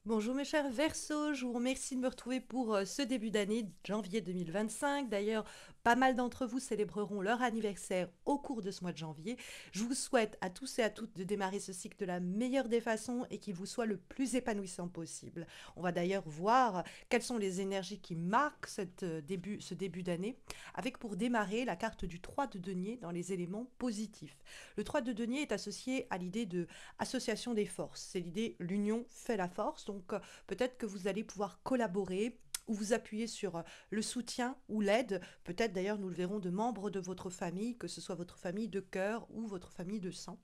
Bonjour mes chers Verseaux, je vous remercie de me retrouver pour ce début d'année, janvier 2025. D'ailleurs, pas mal d'entre vous célébreront leur anniversaire au cours de ce mois de janvier. Je vous souhaite à tous et à toutes de démarrer ce cycle de la meilleure des façons et qu'il vous soit le plus épanouissant possible. On va d'ailleurs voir quelles sont les énergies qui marquent ce début d'année, avec pour démarrer la carte du 3 de denier dans les éléments positifs. Le 3 de denier est associé à l'idée de association des forces. C'est l'idée l'union fait la force. Donc peut-être que vous allez pouvoir collaborer ou vous appuyer sur le soutien ou l'aide, peut-être d'ailleurs nous le verrons de membres de votre famille, que ce soit votre famille de cœur ou votre famille de sang.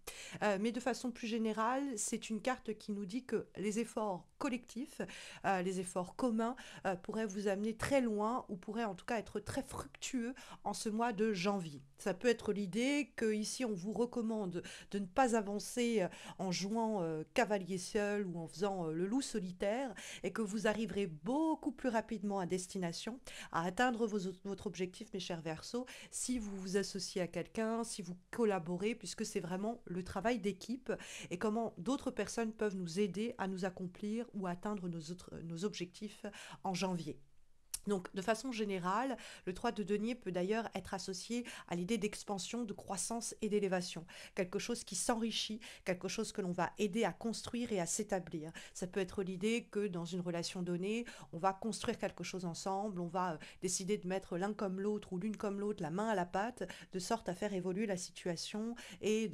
Mais de façon plus générale, c'est une carte qui nous dit que les efforts collectifs, les efforts communs pourraient vous amener très loin ou pourraient en tout cas être très fructueux en ce mois de janvier. Ça peut être l'idée qu'ici on vous recommande de ne pas avancer en jouant cavalier seul ou en faisant le loup solitaire et que vous arriverez beaucoup plus rapidement à destination, à atteindre votre objectif, mes chers Verseaux, si vous vous associez à quelqu'un, si vous collaborez, puisque c'est vraiment le travail d'équipe et comment d'autres personnes peuvent nous aider à nous accomplir ou à atteindre nos objectifs en janvier. Donc, de façon générale, le 3 de denier peut d'ailleurs être associé à l'idée d'expansion, de croissance et d'élévation. Quelque chose qui s'enrichit, quelque chose que l'on va aider à construire et à s'établir. Ça peut être l'idée que dans une relation donnée, on va construire quelque chose ensemble, on va décider de mettre l'un comme l'autre ou l'une comme l'autre la main à la pâte, de sorte à faire évoluer la situation et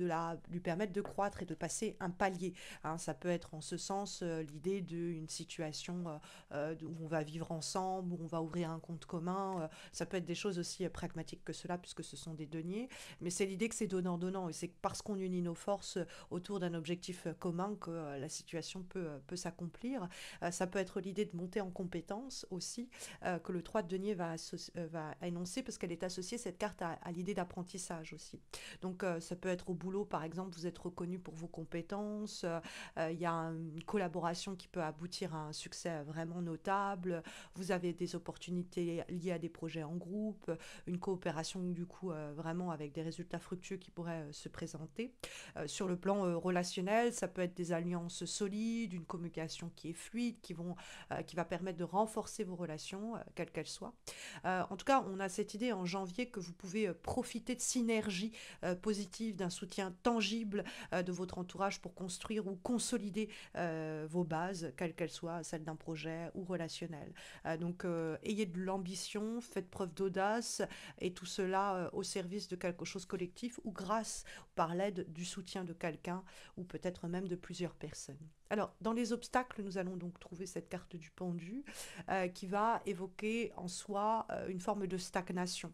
lui permettre de croître et de passer un palier. Hein, ça peut être en ce sens l'idée d'une situation où on va vivre ensemble, où on va ouvrir un compte commun. Ça peut être des choses aussi pragmatiques que cela, puisque ce sont des deniers. Mais c'est l'idée que c'est donnant-donnant. Et c'est parce qu'on unit nos forces autour d'un objectif commun que la situation peut s'accomplir. Ça peut être l'idée de monter en compétence aussi, que le 3 de denier va énoncer, parce qu'elle est associée, cette carte, à l'idée d'apprentissage aussi. Donc ça peut être au boulot, par exemple, vous êtes reconnu pour vos compétences. Il y a une collaboration qui peut aboutir à un succès vraiment notable. Vous avez des opportunités liées à des projets en groupe, une coopération du coup vraiment avec des résultats fructueux qui pourraient se présenter. Sur le plan relationnel, ça peut être des alliances solides, une communication qui est fluide, qui va permettre de renforcer vos relations, quelles qu'elles soient. En tout cas, on a cette idée en janvier que vous pouvez profiter de synergies positives, d'un soutien tangible de votre entourage pour construire ou consolider vos bases, quelles qu'elles soient, celles d'un projet ou relationnel. Donc, ayez de l'ambition, faites preuve d'audace, et tout cela au service de quelque chose de collectif ou grâce, par l'aide du soutien de quelqu'un ou peut-être même de plusieurs personnes. Alors, dans les obstacles, nous allons donc trouver cette carte du pendu qui va évoquer en soi une forme de stagnation.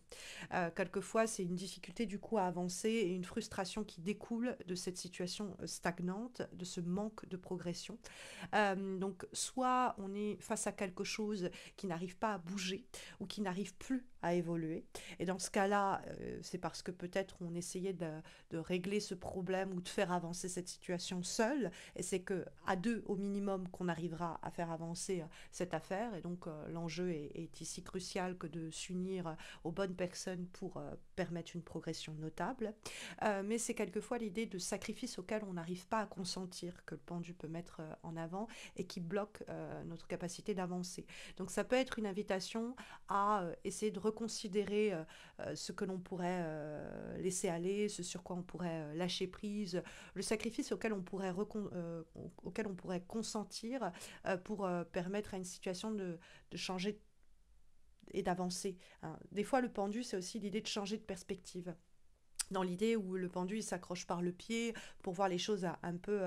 Quelquefois, c'est une difficulté du coup à avancer et une frustration qui découle de cette situation stagnante, de ce manque de progression. Donc, soit on est face à quelque chose qui n'arrive pas à bouger ou qui n'arrive plus à évoluer. Et dans ce cas-là, c'est parce que peut-être on essayait de régler ce problème ou de faire avancer cette situation seul. Et c'est que à deux au minimum qu'on arrivera à faire avancer cette affaire. Et donc l'enjeu est ici crucial que de s'unir aux bonnes personnes pour permettre une progression notable. Mais c'est quelquefois l'idée de sacrifice auquel on n'arrive pas à consentir que le pendu peut mettre en avant et qui bloque notre capacité d'avancer. Donc ça peut être une invitation à essayer de reconsidérer ce que l'on pourrait laisser aller, ce sur quoi on pourrait lâcher prise, le sacrifice auquel on pourrait consentir pour permettre à une situation de changer et d'avancer. Hein. Des fois, le pendu, c'est aussi l'idée de changer de perspective, dans l'idée où le pendu il s'accroche par le pied pour voir les choses un peu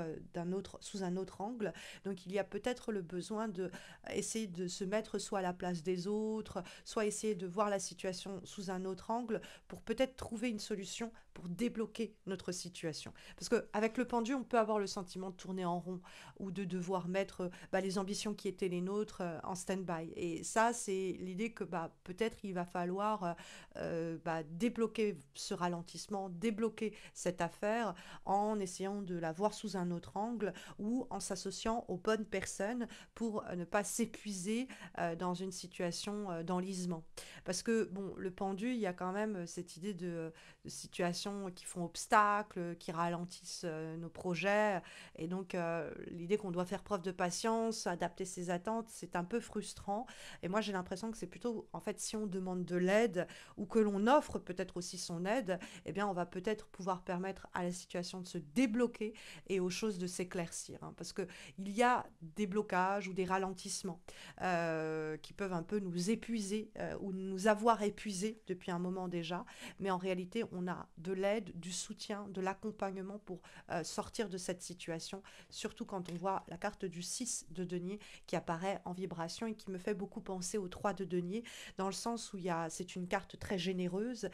sous un autre angle. Donc il y a peut-être le besoin de essayer de se mettre soit à la place des autres, soit essayer de voir la situation sous un autre angle pour peut-être trouver une solution pour débloquer notre situation. Parce qu'avec le pendu, on peut avoir le sentiment de tourner en rond ou de devoir mettre les ambitions qui étaient les nôtres en stand-by. Et ça, c'est l'idée que peut-être il va falloir débloquer ce ralentissement, débloquer cette affaire en essayant de la voir sous un autre angle ou en s'associant aux bonnes personnes pour ne pas s'épuiser dans une situation d'enlisement. Parce que, bon, le pendu, il y a quand même cette idée situations qui font obstacle, qui ralentissent nos projets. Et donc, l'idée qu'on doit faire preuve de patience, adapter ses attentes, c'est un peu frustrant. Et moi, j'ai l'impression que c'est plutôt, en fait, si on demande de l'aide ou que l'on offre peut-être aussi son aide, eh bien, on va peut-être pouvoir permettre à la situation de se débloquer et aux choses de s'éclaircir, hein. Parce qu'il y a des blocages ou des ralentissements qui peuvent un peu nous épuiser ou nous avoir épuisés depuis un moment déjà. Mais en réalité, on a de l'aide, du soutien, de l'accompagnement pour sortir de cette situation, surtout quand on voit la carte du 6 de denier qui apparaît en vibration et qui me fait beaucoup penser au 3 de denier, dans le sens où c'est une carte très généreuse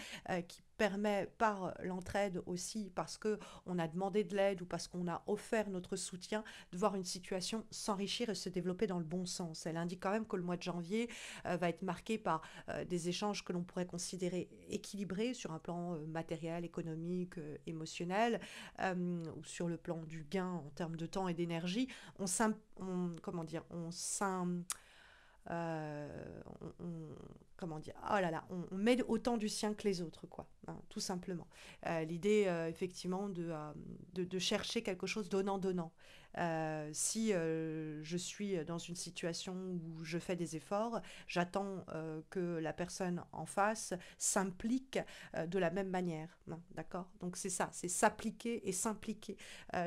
qui permet par l'entraide aussi, parce que on a demandé de l'aide ou parce qu'on a offert notre soutien, de voir une situation s'enrichir et se développer dans le bon sens. Elle indique quand même que le mois de janvier va être marqué par des échanges que l'on pourrait considérer équilibrés sur un plan matériel, économique, émotionnel, ou sur le plan du gain en termes de temps et d'énergie. Comment dire, comment dire, oh là là, on met autant du sien que les autres, quoi, hein, tout simplement. L'idée, effectivement, de chercher quelque chose donnant-donnant. Si je suis dans une situation où je fais des efforts, j'attends que la personne en face s'implique de la même manière, hein, d'accord? Donc c'est ça, c'est s'appliquer et s'impliquer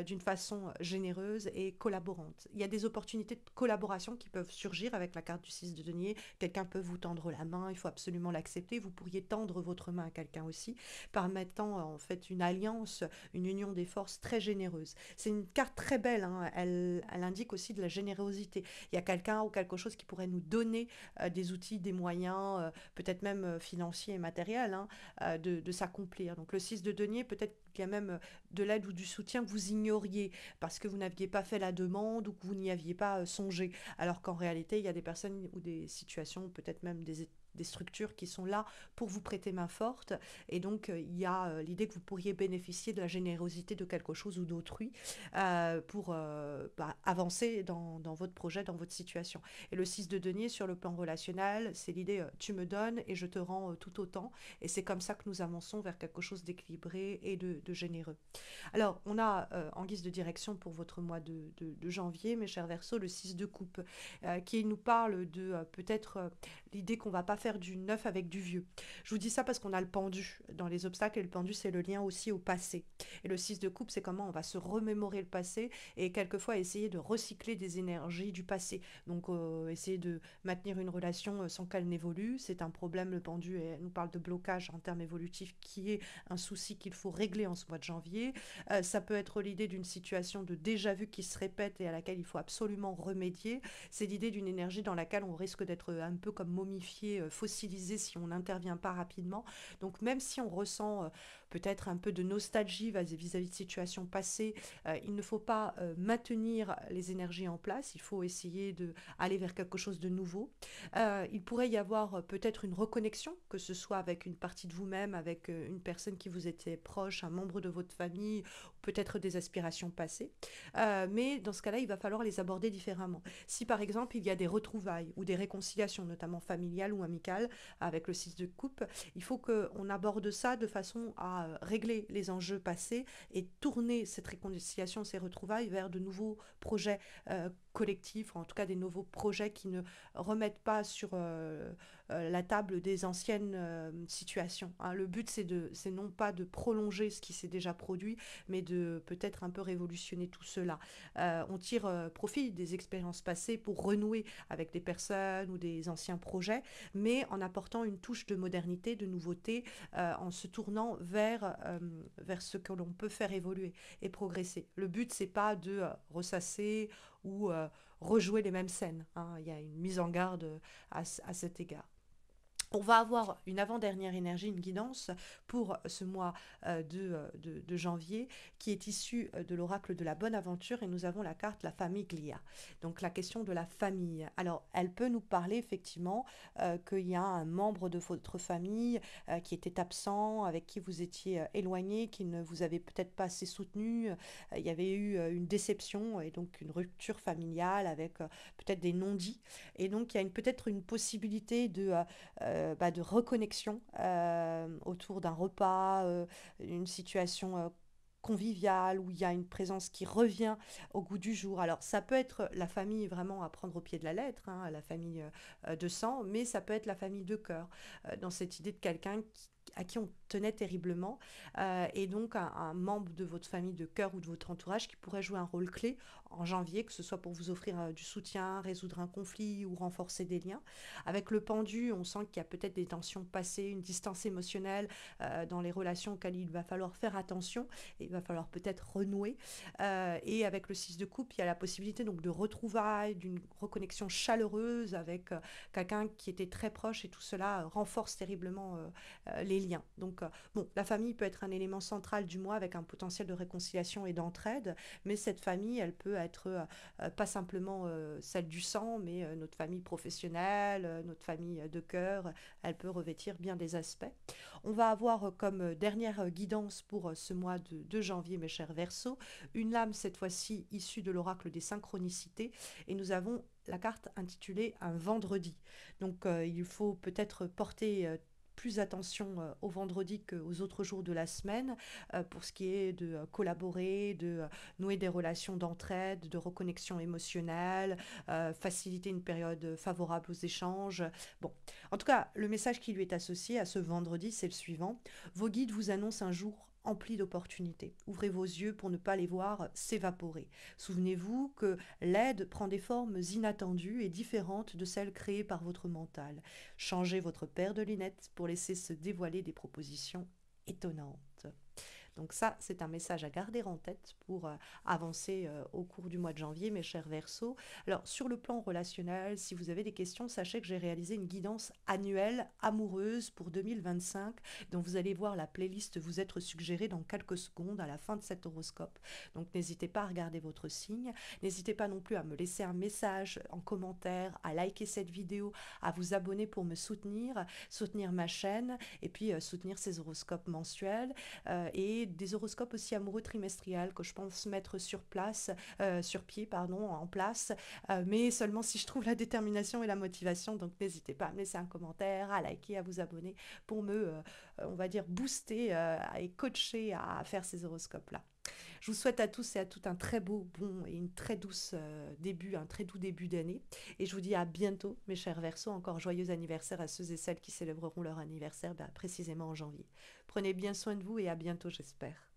d'une façon généreuse et collaborante. Il y a des opportunités de collaboration qui peuvent surgir avec la carte du 6 de denier. Quelqu'un peut vous tendre la main, il faut absolument l'accepter. Vous pourriez tendre votre main à quelqu'un aussi, permettant en fait une alliance, une union des forces très généreuse. C'est une carte très belle, hein. Elle indique aussi de la générosité. Il y a quelqu'un ou quelque chose qui pourrait nous donner des outils, des moyens, peut-être même financiers et matériels, hein, de s'accomplir. Donc le 6 de denier, peut-être qu'il y a même de l'aide ou du soutien que vous ignoriez parce que vous n'aviez pas fait la demande ou que vous n'y aviez pas songé. Alors qu'en réalité, il y a des personnes ou des situations, peut-être même des structures qui sont là pour vous prêter main forte. Et donc, il y a l'idée que vous pourriez bénéficier de la générosité de quelque chose ou d'autrui pour avancer dans votre projet, dans votre situation. Et le 6 de denier, sur le plan relationnel, c'est l'idée tu me donnes et je te rends tout autant. Et c'est comme ça que nous avançons vers quelque chose d'équilibré et de généreux. Alors, on a en guise de direction pour votre mois de janvier, mes chers Verseaux, le 6 de coupe, qui nous parle de peut-être l'idée qu'on ne va pas faire du neuf avec du vieux. Je vous dis ça parce qu'on a le pendu dans les obstacles, et le pendu, c'est le lien aussi au passé. Et le 6 de coupe, c'est comment on va se remémorer le passé et quelquefois essayer de recycler des énergies du passé. Donc, essayer de maintenir une relation sans qu'elle n'évolue, c'est un problème, le pendu, et nous parle de blocage en termes évolutifs, qui est un souci qu'il faut régler en ce mois de janvier. Ça peut être l'idée d'une situation de déjà-vu qui se répète et à laquelle il faut absolument remédier. C'est l'idée d'une énergie dans laquelle on risque d'être un peu comme momifié, fossilisé si on n'intervient pas rapidement. Donc même si on ressent peut-être un peu de nostalgie vis-à-vis de situations passées, il ne faut pas maintenir les énergies en place, il faut essayer d'aller vers quelque chose de nouveau. Il pourrait y avoir peut-être une reconnexion, que ce soit avec une partie de vous-même, avec une personne qui vous était proche, un membre de votre famille, peut-être des aspirations passées. Mais dans ce cas-là, il va falloir les aborder différemment. Si par exemple, il y a des retrouvailles ou des réconciliations, notamment familiales ou amicales, avec le 6 de coupe, il faut qu'on aborde ça de façon à régler les enjeux passés et tourner cette réconciliation, ces retrouvailles vers de nouveaux projets collectifs, en tout cas des nouveaux projets qui ne remettent pas sur la table des anciennes situations, hein. Le but, c'est non pas de prolonger ce qui s'est déjà produit, mais de peut-être un peu révolutionner tout cela. On tire profit des expériences passées pour renouer avec des personnes ou des anciens projets, mais en apportant une touche de modernité, de nouveauté, en se tournant vers ce que l'on peut faire évoluer et progresser. Le but, c'est pas de ressasser ou rejouer les mêmes scènes, hein. Il y a une mise en garde à cet égard. On va avoir une avant-dernière énergie, une guidance pour ce mois de janvier qui est issue de l'oracle de la bonne aventure, et nous avons la carte la famiglia, donc la question de la famille. Alors elle peut nous parler effectivement qu'il y a un membre de votre famille qui était absent, avec qui vous étiez éloigné, qui ne vous avait peut-être pas assez soutenu. Il y avait eu une déception et donc une rupture familiale avec peut-être des non-dits, et donc il y a peut-être une possibilité de reconnexion autour d'un repas, une situation conviviale, où il y a une présence qui revient au goût du jour. Alors ça peut être la famille vraiment à prendre au pied de la lettre, hein, la famille de sang, mais ça peut être la famille de cœur, dans cette idée de quelqu'un à qui on tenait terriblement, et donc un membre de votre famille de cœur ou de votre entourage qui pourrait jouer un rôle clé en janvier, que ce soit pour vous offrir du soutien, résoudre un conflit ou renforcer des liens. Avec le pendu, on sent qu'il y a peut-être des tensions passées, une distance émotionnelle dans les relations auxquelles il va falloir faire attention, et il va falloir peut-être renouer. Et avec le 6 de coupe, il y a la possibilité donc de retrouvailles, d'une reconnexion chaleureuse avec quelqu'un qui était très proche, et tout cela renforce terriblement les liens. Donc, bon, la famille peut être un élément central du mois avec un potentiel de réconciliation et d'entraide, mais cette famille, elle peut être pas simplement celle du sang, mais notre famille professionnelle, notre famille de cœur, elle peut revêtir bien des aspects. On va avoir comme dernière guidance pour ce mois de janvier, mes chers Verseaux, une lame cette fois-ci issue de l'oracle des synchronicités, et nous avons la carte intitulée Un vendredi. Donc il faut peut-être porter plus attention au vendredi qu'aux autres jours de la semaine, pour ce qui est de collaborer, de nouer des relations d'entraide, de reconnexion émotionnelle, faciliter une période favorable aux échanges. Bon, en tout cas, le message qui lui est associé à ce vendredi, c'est le suivant. Vos guides vous annoncent un jour empli d'opportunités. Ouvrez vos yeux pour ne pas les voir s'évaporer. Souvenez-vous que l'aide prend des formes inattendues et différentes de celles créées par votre mental. Changez votre paire de lunettes pour laisser se dévoiler des propositions étonnantes. Donc ça, c'est un message à garder en tête pour avancer au cours du mois de janvier, mes chers Verseaux. Alors, sur le plan relationnel, si vous avez des questions, sachez que j'ai réalisé une guidance annuelle amoureuse pour 2025, dont vous allez voir la playlist vous être suggérée dans quelques secondes à la fin de cet horoscope. Donc, n'hésitez pas à regarder votre signe. N'hésitez pas non plus à me laisser un message en commentaire, à liker cette vidéo, à vous abonner pour me soutenir ma chaîne, et puis soutenir ces horoscopes mensuels, et des horoscopes aussi amoureux trimestriels que je pense mettre sur pied, pardon, en place, mais seulement si je trouve la détermination et la motivation. Donc n'hésitez pas à me laisser un commentaire, à liker, à vous abonner pour me, on va dire, booster et coacher à faire ces horoscopes-là. Je vous souhaite à tous et à toutes un très beau, bon et une très douce un très doux début d'année. Et je vous dis à bientôt, mes chers Verseaux. Encore joyeux anniversaire à ceux et celles qui célébreront leur anniversaire précisément en janvier. Prenez bien soin de vous et à bientôt, j'espère.